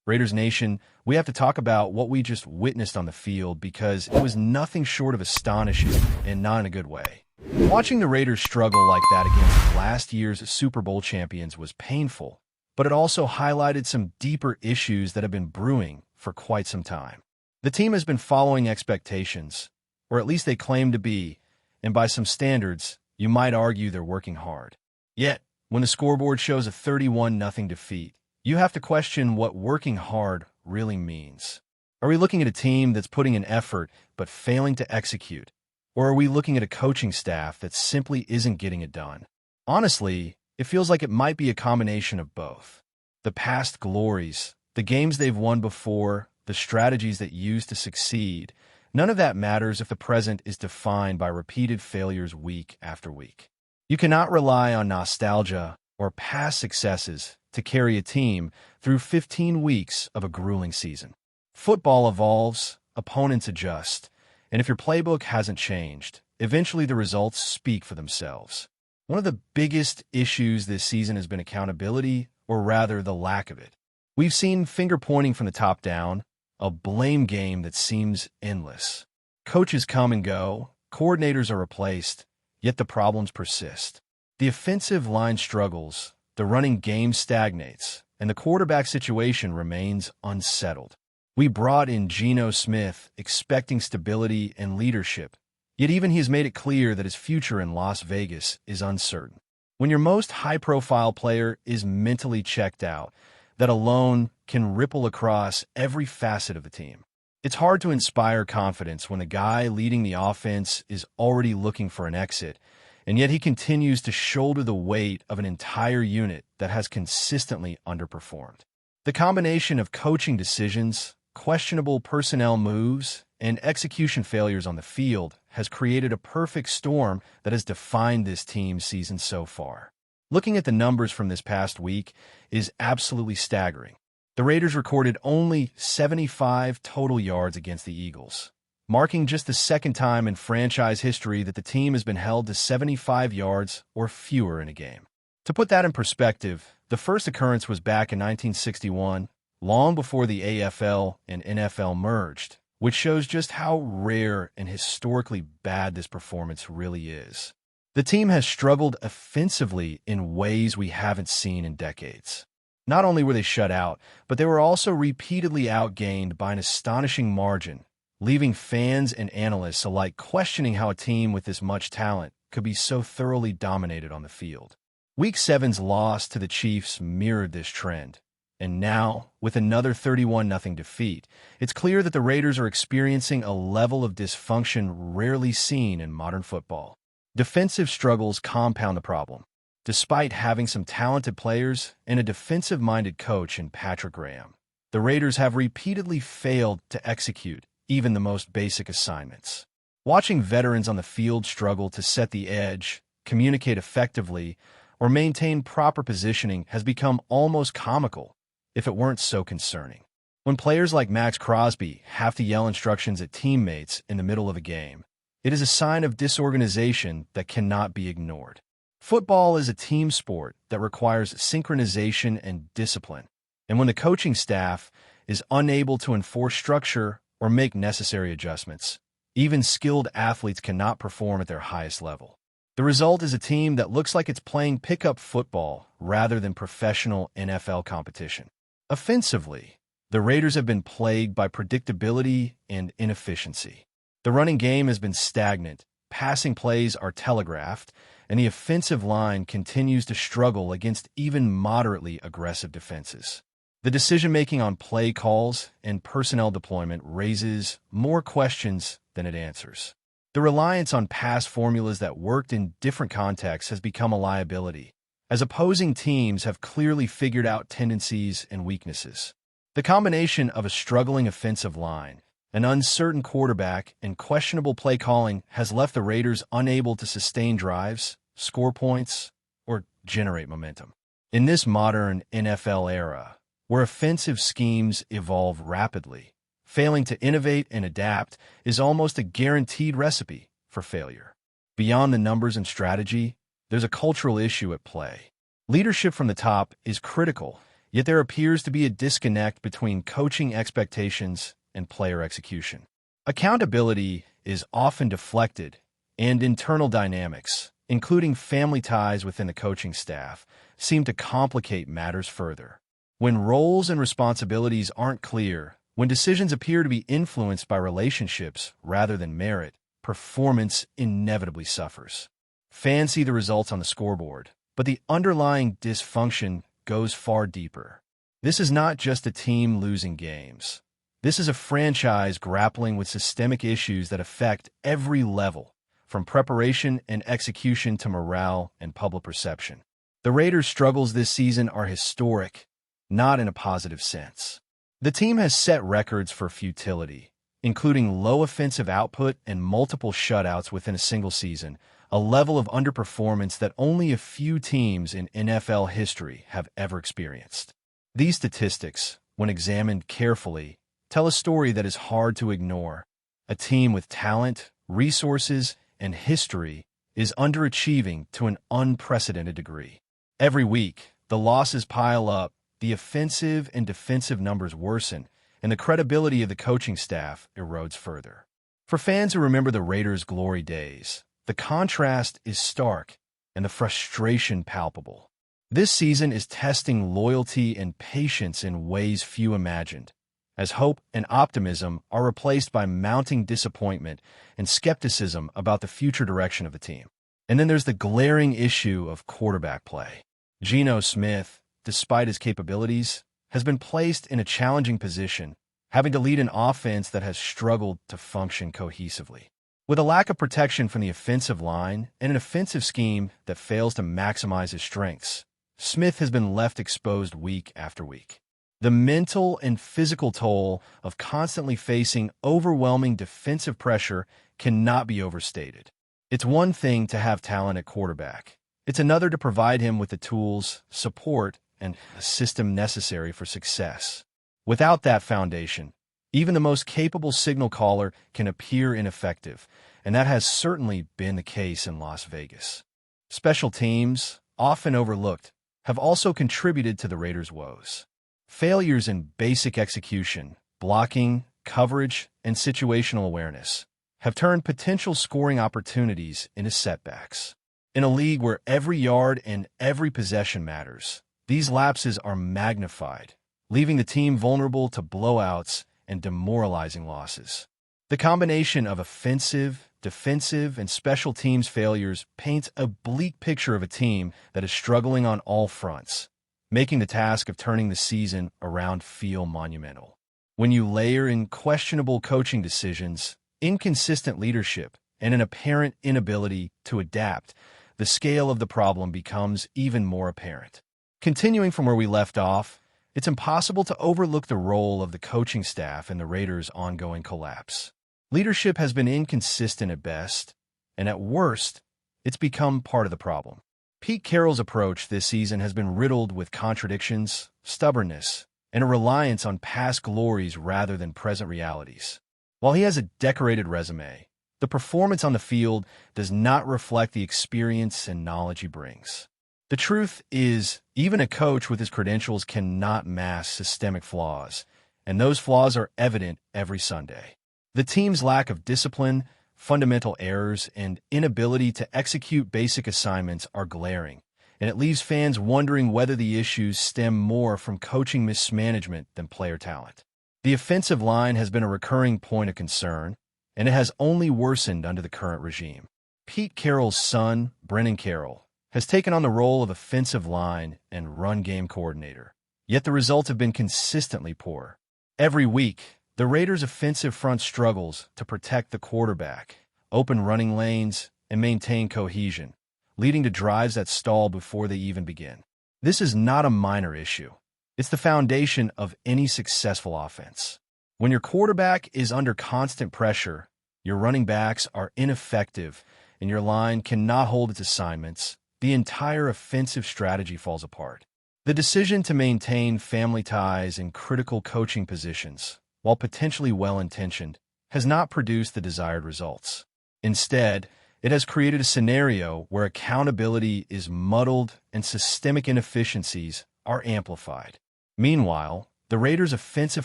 Raiders Nation, we have to talk about what we just witnessed on the field because it was nothing short of astonishing and not in a good way. Watching the Raiders struggle like that against last year's Super Bowl champions was painful, but it also highlighted some deeper issues that have been brewing for quite some time. The team has been following expectations, or at least they claim to be, and by some standards, you might argue they're working hard. Yet, when the scoreboard shows a 31-0 defeat, you have to question what working hard really means. Are we looking at a team that's putting in effort but failing to execute? Or are we looking at a coaching staff that simply isn't getting it done? Honestly, it feels like it might be a combination of both. The past glories, the games they've won before, the strategies that used to succeed, none of that matters if the present is defined by repeated failures week after week. You cannot rely on nostalgia or past successes to carry a team through 15 weeks of a grueling season. Football evolves, opponents adjust, and if your playbook hasn't changed, eventually the results speak for themselves. One of the biggest issues this season has been accountability, or rather the lack of it. We've seen finger-pointing from the top down, a blame game that seems endless. Coaches come and go, coordinators are replaced, yet the problems persist. The offensive line struggles, the running game stagnates, and the quarterback situation remains unsettled. We brought in Geno Smith expecting stability and leadership, yet even he has made it clear that his future in Las Vegas is uncertain. When your most high-profile player is mentally checked out, that alone can ripple across every facet of the team. It's hard to inspire confidence when the guy leading the offense is already looking for an exit, and yet he continues to shoulder the weight of an entire unit that has consistently underperformed. The combination of coaching decisions, questionable personnel moves, and execution failures on the field has created a perfect storm that has defined this team's season so far. Looking at the numbers from this past week is absolutely staggering. The Raiders recorded only 75 total yards against the Eagles, marking just the second time in franchise history that the team has been held to 75 yards or fewer in a game. To put that in perspective, the first occurrence was back in 1961, long before the AFL and NFL merged, which shows just how rare and historically bad this performance really is. The team has struggled offensively in ways we haven't seen in decades. Not only were they shut out, but they were also repeatedly outgained by an astonishing margin, leaving fans and analysts alike questioning how a team with this much talent could be so thoroughly dominated on the field. Week 7's loss to the Chiefs mirrored this trend, and now, with another 31-0 defeat, it's clear that the Raiders are experiencing a level of dysfunction rarely seen in modern football. Defensive struggles compound the problem. Despite having some talented players and a defensive-minded coach in Patrick Graham, the Raiders have repeatedly failed to execute even the most basic assignments. Watching veterans on the field struggle to set the edge, communicate effectively, or maintain proper positioning has become almost comical, if it weren't so concerning. When players like MAXX Crosby have to yell instructions at teammates in the middle of a game, it is a sign of disorganization that cannot be ignored. Football is a team sport that requires synchronization and discipline, and when the coaching staff is unable to enforce structure or make necessary adjustments, even skilled athletes cannot perform at their highest level. The result is a team that looks like it's playing pickup football rather than professional NFL competition. Offensively, the Raiders have been plagued by predictability and inefficiency. The running game has been stagnant, passing plays are telegraphed, and the offensive line continues to struggle against even moderately aggressive defenses. The decision-making on play calls and personnel deployment raises more questions than it answers. The reliance on pass formulas that worked in different contexts has become a liability, as opposing teams have clearly figured out tendencies and weaknesses. The combination of a struggling offensive line, an uncertain quarterback, and questionable play calling has left the Raiders unable to sustain drives, score points, or generate momentum. In this modern NFL era, where offensive schemes evolve rapidly, failing to innovate and adapt is almost a guaranteed recipe for failure. Beyond the numbers and strategy, there's a cultural issue at play. Leadership from the top is critical, Yet there appears to be a disconnect between coaching expectations and player execution. Accountability is often deflected, and internal dynamics, including family ties within the coaching staff, seem to complicate matters further. When roles and responsibilities aren't clear, when decisions appear to be influenced by relationships rather than merit, performance inevitably suffers. Fans see the results on the scoreboard, but the underlying dysfunction goes far deeper. This is not just a team losing games. This is a franchise grappling with systemic issues that affect every level, from preparation and execution to morale and public perception. The Raiders' struggles this season are historic, not in a positive sense. The team has set records for futility, including low offensive output and multiple shutouts within a single season, a level of underperformance that only a few teams in NFL history have ever experienced. These statistics, when examined carefully, tell a story that is hard to ignore. A team with talent, resources, and history is underachieving to an unprecedented degree. Every week, the losses pile up, the offensive and defensive numbers worsen, and the credibility of the coaching staff erodes further. For fans who remember the Raiders' glory days, the contrast is stark and the frustration palpable. This season is testing loyalty and patience in ways few imagined, as hope and optimism are replaced by mounting disappointment and skepticism about the future direction of the team. And then there's the glaring issue of quarterback play. Geno Smith, despite his capabilities, has been placed in a challenging position, having to lead an offense that has struggled to function cohesively. With a lack of protection from the offensive line and an offensive scheme that fails to maximize his strengths, Smith has been left exposed week after week. The mental and physical toll of constantly facing overwhelming defensive pressure cannot be overstated. It's one thing to have talent at quarterback. It's another to provide him with the tools, support, and a system necessary for success. Without that foundation, even the most capable signal caller can appear ineffective, and that has certainly been the case in Las Vegas. Special teams, often overlooked, have also contributed to the Raiders' woes. Failures in basic execution, blocking, coverage, and situational awareness have turned potential scoring opportunities into setbacks. In a league where every yard and every possession matters, these lapses are magnified, leaving the team vulnerable to blowouts and demoralizing losses. The combination of offensive, defensive, and special teams failures paints a bleak picture of a team that is struggling on all fronts, making the task of turning the season around feel monumental. When you layer in questionable coaching decisions, inconsistent leadership, and an apparent inability to adapt, the scale of the problem becomes even more apparent. Continuing from where we left off, it's impossible to overlook the role of the coaching staff in the Raiders' ongoing collapse. Leadership has been inconsistent at best, and at worst, it's become part of the problem. Pete Carroll's approach this season has been riddled with contradictions, stubbornness, and a reliance on past glories rather than present realities. While he has a decorated resume, the performance on the field does not reflect the experience and knowledge he brings. The truth is, even a coach with his credentials cannot mask systemic flaws, and those flaws are evident every Sunday. The team's lack of discipline, fundamental errors, and inability to execute basic assignments are glaring, and it leaves fans wondering whether the issues stem more from coaching mismanagement than player talent. The offensive line has been a recurring point of concern, and it has only worsened under the current regime. Pete Carroll's son, Brennan Carroll, has taken on the role of offensive line and run game coordinator, yet the results have been consistently poor. Every week, the Raiders' offensive front struggles to protect the quarterback, open running lanes, and maintain cohesion, leading to drives that stall before they even begin. This is not a minor issue. It's the foundation of any successful offense. When your quarterback is under constant pressure, your running backs are ineffective, and your line cannot hold its assignments, the entire offensive strategy falls apart. The decision to maintain family ties in critical coaching positions, while potentially well-intentioned, has not produced the desired results. Instead, it has created a scenario where accountability is muddled and systemic inefficiencies are amplified. Meanwhile, the Raiders' offensive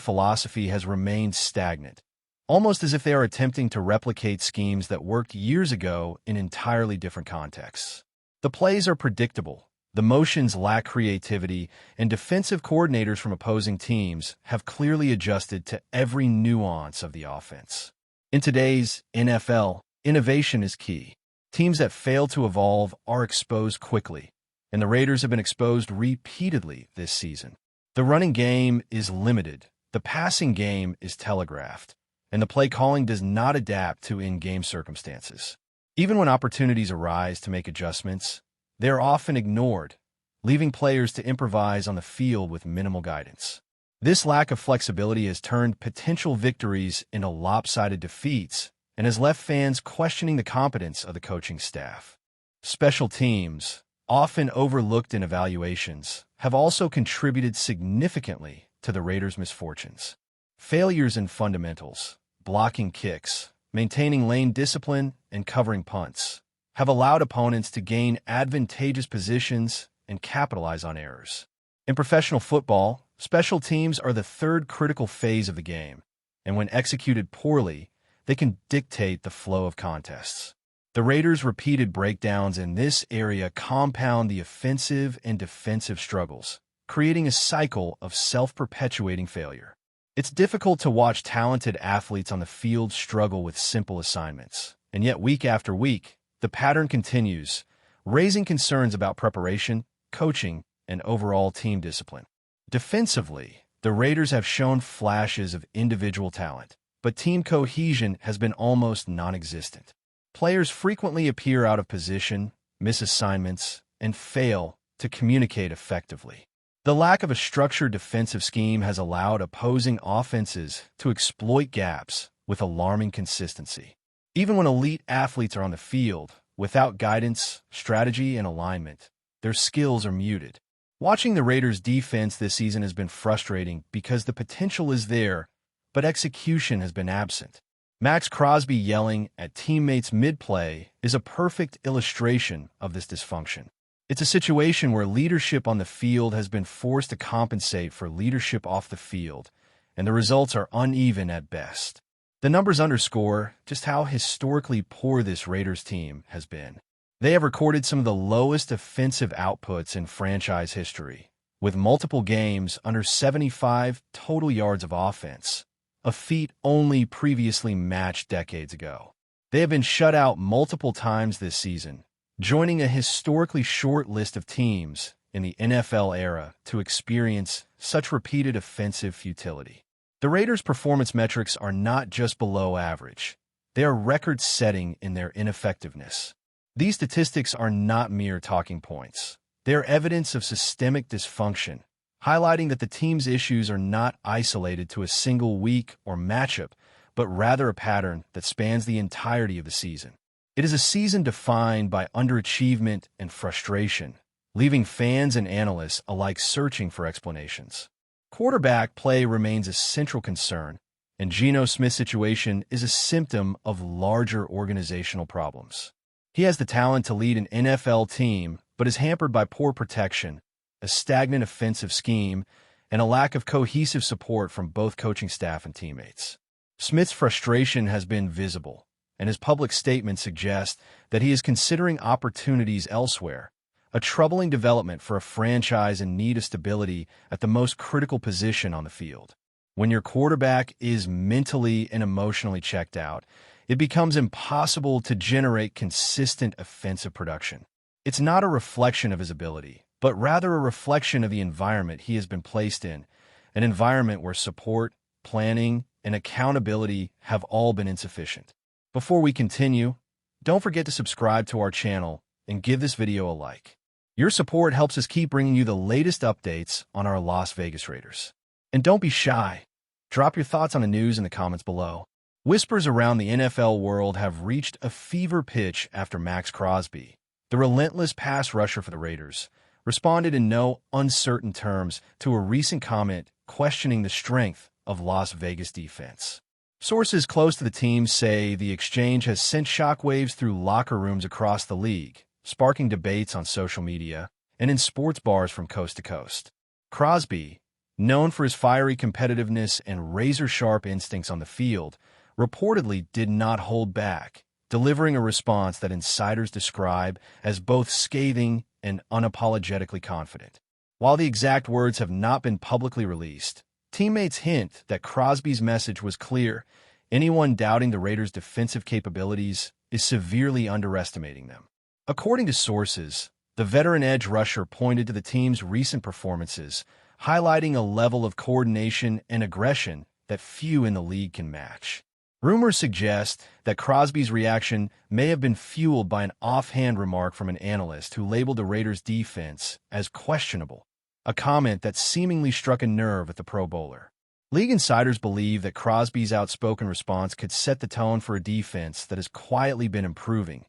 philosophy has remained stagnant, almost as if they are attempting to replicate schemes that worked years ago in entirely different contexts. The plays are predictable, the motions lack creativity, and defensive coordinators from opposing teams have clearly adjusted to every nuance of the offense. In today's NFL, innovation is key. Teams that fail to evolve are exposed quickly, and the Raiders have been exposed repeatedly this season. The running game is limited, the passing game is telegraphed, and the play calling does not adapt to in-game circumstances. Even when opportunities arise to make adjustments, they are often ignored, leaving players to improvise on the field with minimal guidance. This lack of flexibility has turned potential victories into lopsided defeats and has left fans questioning the competence of the coaching staff. Special teams, often overlooked in evaluations, have also contributed significantly to the Raiders' misfortunes. Failures in fundamentals, blocking kicks, maintaining lane discipline, and covering punts have allowed opponents to gain advantageous positions and capitalize on errors. In professional football, special teams are the third critical phase of the game, and when executed poorly, they can dictate the flow of contests. The Raiders' repeated breakdowns in this area compound the offensive and defensive struggles, creating a cycle of self-perpetuating failure. It's difficult to watch talented athletes on the field struggle with simple assignments, and yet week after week, the pattern continues, raising concerns about preparation, coaching, and overall team discipline. Defensively, the Raiders have shown flashes of individual talent, but team cohesion has been almost non-existent. Players frequently appear out of position, miss assignments, and fail to communicate effectively. The lack of a structured defensive scheme has allowed opposing offenses to exploit gaps with alarming consistency. Even when elite athletes are on the field, without guidance, strategy, and alignment, their skills are muted. Watching the Raiders' defense this season has been frustrating because the potential is there, but execution has been absent. MAXX Crosby yelling at teammates mid-play is a perfect illustration of this dysfunction. It's a situation where leadership on the field has been forced to compensate for leadership off the field, and the results are uneven at best. The numbers underscore just how historically poor this Raiders team has been. They have recorded some of the lowest offensive outputs in franchise history, with multiple games under 75 total yards of offense, a feat only previously matched decades ago. They have been shut out multiple times this season, joining a historically short list of teams in the NFL era to experience such repeated offensive futility. The Raiders' performance metrics are not just below average. They are record-setting in their ineffectiveness. These statistics are not mere talking points. They are evidence of systemic dysfunction, highlighting that the team's issues are not isolated to a single week or matchup, but rather a pattern that spans the entirety of the season. It is a season defined by underachievement and frustration, leaving fans and analysts alike searching for explanations. Quarterback play remains a central concern, and Geno Smith's situation is a symptom of larger organizational problems. He has the talent to lead an NFL team, but is hampered by poor protection, a stagnant offensive scheme, and a lack of cohesive support from both coaching staff and teammates. Smith's frustration has been visible, and his public statements suggest that he is considering opportunities elsewhere, a troubling development for a franchise in need of stability at the most critical position on the field. When your quarterback is mentally and emotionally checked out, it becomes impossible to generate consistent offensive production. It's not a reflection of his ability, but rather a reflection of the environment he has been placed in, an environment where support, planning, and accountability have all been insufficient. Before we continue, don't forget to subscribe to our channel and give this video a like. Your support helps us keep bringing you the latest updates on our Las Vegas Raiders. And don't be shy. Drop your thoughts on the news in the comments below. Whispers around the NFL world have reached a fever pitch after MAXX Crosby, the relentless pass rusher for the Raiders, responded in no uncertain terms to a recent comment questioning the strength of Las Vegas defense. Sources close to the team say the exchange has sent shockwaves through locker rooms across the league, sparking debates on social media and in sports bars from coast to coast. Crosby, known for his fiery competitiveness and razor-sharp instincts on the field, reportedly did not hold back, delivering a response that insiders describe as both scathing and unapologetically confident. While the exact words have not been publicly released, teammates hint that Crosby's message was clear. Anyone doubting the Raiders' defensive capabilities is severely underestimating them. According to sources, the veteran edge rusher pointed to the team's recent performances, highlighting a level of coordination and aggression that few in the league can match. Rumors suggest that Crosby's reaction may have been fueled by an offhand remark from an analyst who labeled the Raiders' defense as questionable, a comment that seemingly struck a nerve at the Pro Bowler. League insiders believe that Crosby's outspoken response could set the tone for a defense that has quietly been improving,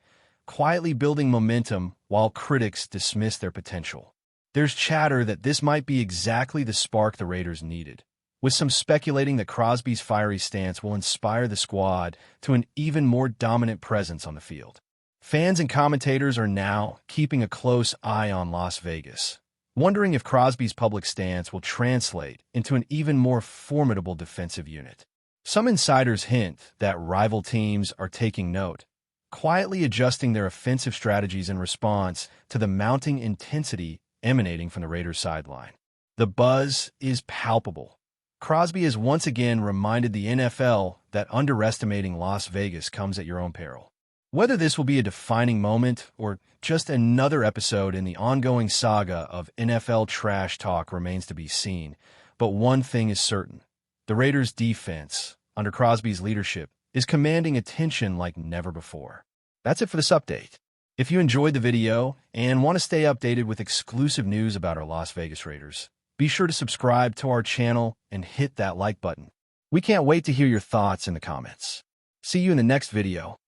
quietly building momentum while critics dismiss their potential. There's chatter that this might be exactly the spark the Raiders needed, with some speculating that Crosby's fiery stance will inspire the squad to an even more dominant presence on the field. Fans and commentators are now keeping a close eye on Las Vegas, wondering if Crosby's public stance will translate into an even more formidable defensive unit. Some insiders hint that rival teams are taking note, quietly adjusting their offensive strategies in response to the mounting intensity emanating from the Raiders' sideline. The buzz is palpable. Crosby has once again reminded the NFL that underestimating Las Vegas comes at your own peril. Whether this will be a defining moment or just another episode in the ongoing saga of NFL trash talk remains to be seen, but one thing is certain. The Raiders' defense, under Crosby's leadership, is commanding attention like never before. That's it for this update. If you enjoyed the video and want to stay updated with exclusive news about our Las Vegas Raiders, be sure to subscribe to our channel and hit that like button. We can't wait to hear your thoughts in the comments. See you in the next video.